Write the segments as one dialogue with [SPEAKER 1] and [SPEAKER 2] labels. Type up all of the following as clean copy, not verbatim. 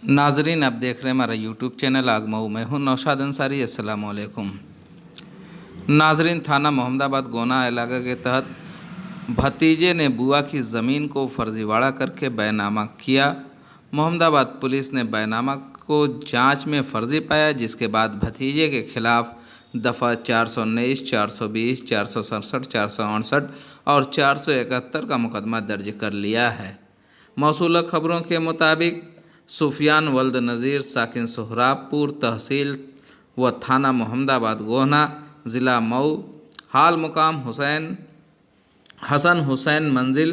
[SPEAKER 1] नाजरीन, आप देख रहे हैं हमारा यूट्यूब चैनल आगमऊ। मैं हूं नौशाद अंसारी। अस्सलाम वालेकुम नाजरीन, थाना मोहम्मदाबाद गोना इलाका के तहत भतीजे ने बुआ की ज़मीन को फर्जीवाड़ा करके बैनामा किया। मोहम्मदाबाद पुलिस ने बैनामा को जांच में फर्जी पाया, जिसके बाद भतीजे के खिलाफ दफ़ा 419, 420, 467, 468 और 471 का मुकदमा दर्ज कर लिया है। मौसूला खबरों के मुताबिक सुफियान वल्द नज़ीर साकिन सोहराबपुर तहसील व थाना मोहम्मदाबाद गोहना ज़िला मऊ, हाल मुकाम हसन हुसैन मंजिल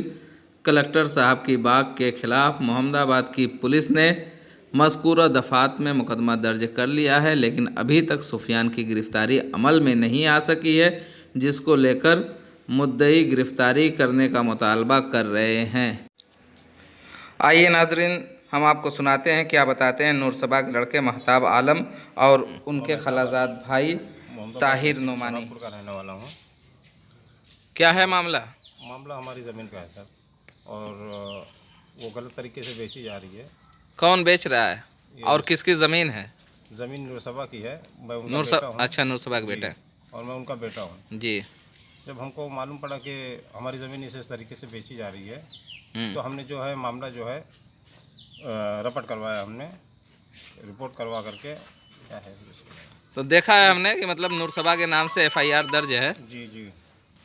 [SPEAKER 1] कलेक्टर साहब की बाग के खिलाफ मोहम्मदाबाद की पुलिस ने मज़कूरा दफ़ात में मुकदमा दर्ज कर लिया है, लेकिन अभी तक सुफियान की गिरफ़्तारी अमल में नहीं आ सकी है, जिसको लेकर मुद्दई गिरफ़्तारी करने का मुतालबा कर रहे हैं। आइए नाजरीन, हम आपको सुनाते हैं क्या बताते हैं नूरसबा के लड़के महताब आलम और उनके खलाजाद भाई ताहिर नुमानी।
[SPEAKER 2] का रहने वाला हूँ।
[SPEAKER 1] क्या है मामला?
[SPEAKER 2] हमारी ज़मीन का है सर, और वो गलत तरीके से बेची जा रही है।
[SPEAKER 1] कौन बेच रहा है और किसकी ज़मीन है?
[SPEAKER 2] ज़मीन नूरसबा की है। मैं उनका बेटा हूँ।
[SPEAKER 1] अच्छा, नूरसबा का बेटा।
[SPEAKER 2] और मैं उनका बेटा हूँ
[SPEAKER 1] जी।
[SPEAKER 2] जब हमको मालूम पड़ा कि हमारी ज़मीन इस तरीके से बेची जा रही है, तो हमने जो है मामला जो है रपट करवाया। हमने रिपोर्ट करवा करके क्या है
[SPEAKER 1] तो देखा है हमने कि मतलब नूरसबा के नाम से FIR दर्ज है।
[SPEAKER 2] जी जी।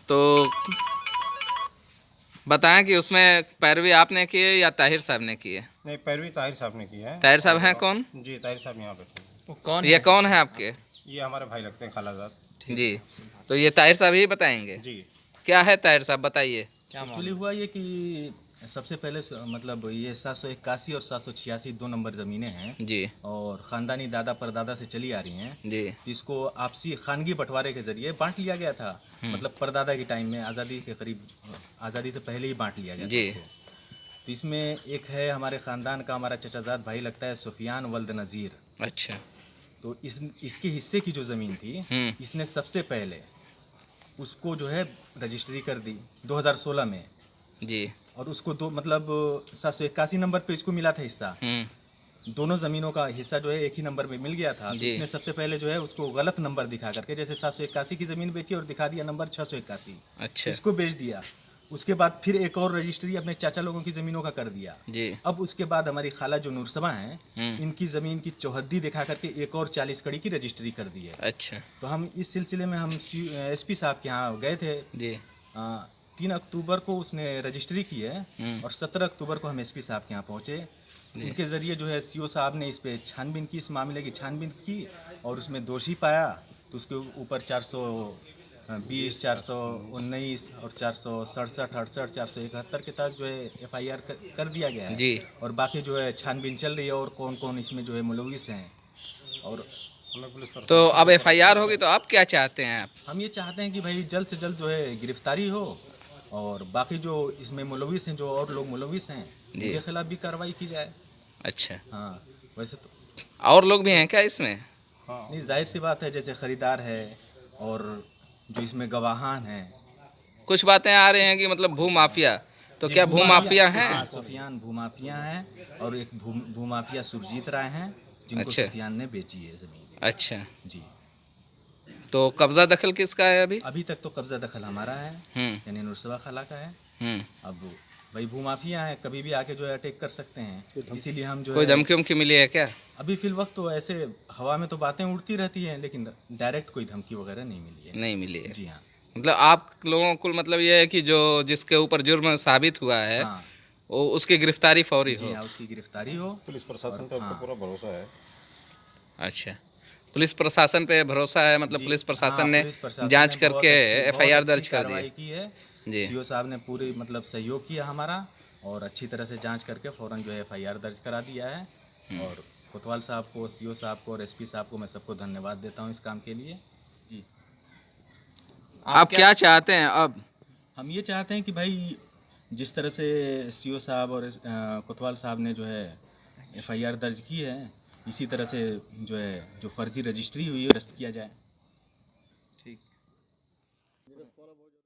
[SPEAKER 1] तो बताएं कि उसमें पैरवी आपने की है या ताहिर साहब ने की है?
[SPEAKER 2] नहीं, पैरवी ताहिर साहब ने की है।
[SPEAKER 1] ताहिर साहब हैं कौन?
[SPEAKER 2] जी, ताहिर साहब यहाँ पे थे।
[SPEAKER 1] कौन? ये कौन है आपके?
[SPEAKER 2] ये हमारे भाई लगते हैं, खालाजाद।
[SPEAKER 1] जी, तो ये ताहिर साहब ही बताएंगे।
[SPEAKER 2] जी।
[SPEAKER 1] क्या है ताहिर साहब, बताइए।
[SPEAKER 3] एक्चुअली हुआ ये कि सबसे पहले मतलब ये 781 और 786 2 नंबर ज़मीनें हैं
[SPEAKER 1] जी। और
[SPEAKER 3] ख़ानदानी दादा परदादा से चली आ रही हैं
[SPEAKER 1] जी।
[SPEAKER 3] तो इसको आपसी खानगी बंटवारे के ज़रिए बांट लिया गया था। मतलब परदादा के टाइम में, आज़ादी के करीब, आज़ादी से पहले ही बांट लिया गया था इसको। तो इसमें एक है हमारे ख़ानदान का, हमारा चचाजाद भाई लगता है सुफियान वल्द नज़ीर।
[SPEAKER 1] अच्छा।
[SPEAKER 3] तो इसके हिस्से की जो ज़मीन थी, इसने सबसे पहले उसको जो है रजिस्ट्री कर दी 2016 में।
[SPEAKER 1] जी।
[SPEAKER 3] और उसको दो मतलब 781 नंबर पे इसको मिला था हिस्सा। दोनों ज़मीनों का हिस्सा जो है एक ही नंबर में मिल गया था। तो इसने सबसे पहले जो है उसको गलत नंबर दिखा करके, जैसे 781 की ज़मीन बेची और दिखा दिया नंबर 681।
[SPEAKER 1] अच्छा।
[SPEAKER 3] इसको बेच दिया। उसके बाद फिर एक और रजिस्ट्री अपने चाचा लोगों की ज़मीनों का कर दिया
[SPEAKER 1] जी।
[SPEAKER 3] अब उसके बाद हमारी खाला जो नूरसबा हैं, इनकी ज़मीन की चौहद्दी दिखा करके एक और 40 कड़ी की रजिस्ट्री कर दी है।
[SPEAKER 1] अच्छा।
[SPEAKER 3] तो हम इस सिलसिले में हम SP साहब के यहाँ गए थे
[SPEAKER 1] जी।
[SPEAKER 3] 3 अक्टूबर को उसने रजिस्ट्री की है और 17 अक्टूबर को हम SP साहब के यहाँ पहुँचे। उनके ज़रिए जो है CO साहब ने इस पे छानबीन की, इस मामले की छानबीन की और उसमें दोषी पाया तो उसके ऊपर 420, 419 और 467, 68, 471 के तहत जो है FIR कर दिया गया है।
[SPEAKER 1] जी।
[SPEAKER 3] और बाकी जो है छानबीन चल रही है और कौन कौन इसमें जो है मुलविस हैं। और
[SPEAKER 1] तो अब FIR होगी तो आप क्या चाहते हैं? आप?
[SPEAKER 3] हम ये चाहते हैं कि भाई जल्द से जल्द जो है गिरफ्तारी हो और बाकी जो इसमें मुलविस हैं, जो और लोग मुलविस हैं, उनके खिलाफ भी कार्रवाई की जाए।
[SPEAKER 1] अच्छा।
[SPEAKER 3] हाँ, वैसे तो
[SPEAKER 1] और लोग भी हैं क्या इसमें?
[SPEAKER 3] हाँ, नहीं, जाहिर सी बात है, जैसे ख़रीदार है और जो इसमें गवाहान हैं।
[SPEAKER 1] कुछ बातें आ रही हैं कि मतलब भूमाफिया, तो क्या भूमाफिया हैं?
[SPEAKER 3] हाँ, सुफियान भूमाफिया हैं और एक भूमाफिया सुरजीत राय हैं, जिनको सुफियान ने बेची है ज़मीन।
[SPEAKER 1] अच्छा
[SPEAKER 3] जी।
[SPEAKER 1] तो कब्जा दखल किसका है अभी?
[SPEAKER 3] अभी तक तो कब्जा दखल हमारा है, यानी नूरसबा खाला का है। अब भाई भूमाफिया है, कभी भी आके जो है अटैक कर सकते हैं, इसीलिए हम जो
[SPEAKER 1] कोई धमकी उमकी मिली है क्या?
[SPEAKER 3] अभी फिल वक्त तो ऐसे हवा में तो बातें उड़ती रहती हैं, लेकिन डायरेक्ट कोई धमकी वगैरह नहीं मिली है।
[SPEAKER 1] नहीं मिली है।
[SPEAKER 3] जी हाँ।
[SPEAKER 1] मतलब आप लोगों को मतलब ये है कि जो जिसके ऊपर जुर्म साबित हुआ है,
[SPEAKER 3] हाँ,
[SPEAKER 1] वो उसकी गिरफ्तारी फौरी हो।
[SPEAKER 3] जी हाँ, उसकी गिरफ्तारी हो।
[SPEAKER 2] पुलिस प्रशासन पे पूरा भरोसा है।
[SPEAKER 1] अच्छा, पुलिस प्रशासन पे भरोसा है, मतलब पुलिस प्रशासन ने जांच करके FIR दर्ज कर
[SPEAKER 3] की है।
[SPEAKER 1] जी।
[SPEAKER 3] CO साहब ने पूरी मतलब सहयोग किया हमारा और अच्छी तरह से जांच करके फ़ौरन जो है FIR दर्ज करा दिया है। और कोतवाल साहब को, CO साहब को और SP साहब को मैं सबको धन्यवाद देता हूँ इस काम के लिए। जी।
[SPEAKER 1] आप क्या चाहते हैं अब?
[SPEAKER 3] हम ये चाहते हैं कि भाई जिस तरह से CO साहब और कोतवाल साहब ने जो है FIR दर्ज की है, इसी तरह से जो है जो फर्जी रजिस्ट्री हुई है रद्द किया जाए।